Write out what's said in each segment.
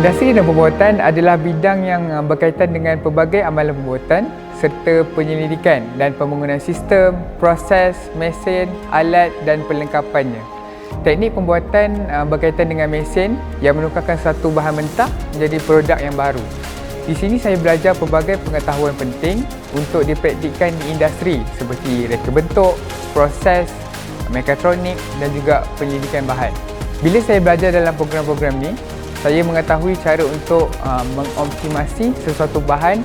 Industri dan pembuatan adalah bidang yang berkaitan dengan pelbagai amalan pembuatan serta penyelidikan dan pembangunan sistem, proses, mesin, alat dan perlengkapannya. Teknik pembuatan berkaitan dengan mesin yang menukarkan satu bahan mentah menjadi produk yang baru. Di sini saya belajar pelbagai pengetahuan penting untuk dipraktikkan di industri seperti reka bentuk, proses, mekatronik dan juga penyelidikan bahan. Bila saya belajar dalam program-program ni, saya mengetahui cara untuk mengoptimasi sesuatu bahan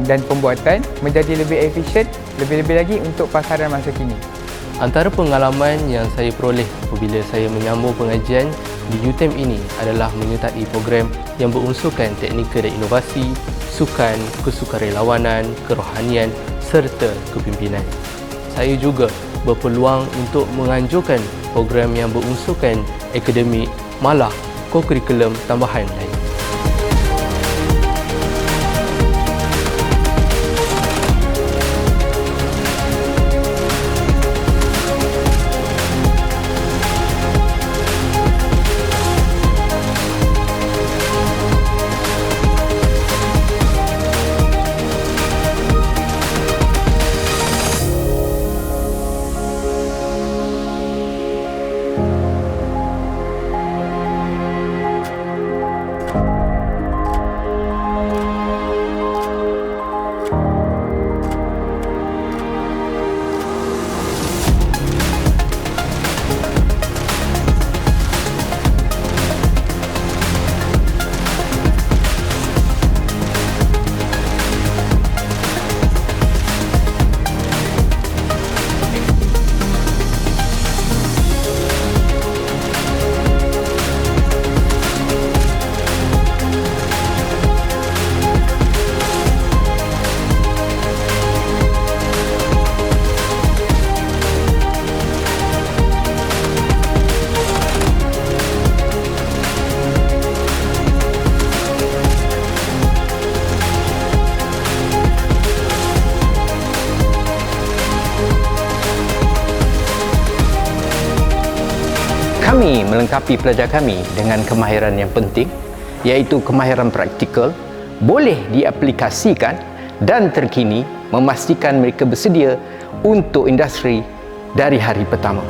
dan pembuatan menjadi lebih efisien, lebih-lebih lagi untuk pasaran masa kini. Antara pengalaman yang saya peroleh apabila saya menyambung pengajian di UTeM ini adalah menyertai program yang berunsurkan teknikal dan inovasi, sukan, kesukarelawanan, kerohanian serta kepimpinan. Saya juga berpeluang untuk menganjurkan program yang berunsurkan akademik malah ko-kurikulum tambahan lain. Kami melengkapi pelajar kami dengan kemahiran yang penting, iaitu kemahiran praktikal, boleh diaplikasikan dan terkini memastikan mereka bersedia untuk industri dari hari pertama.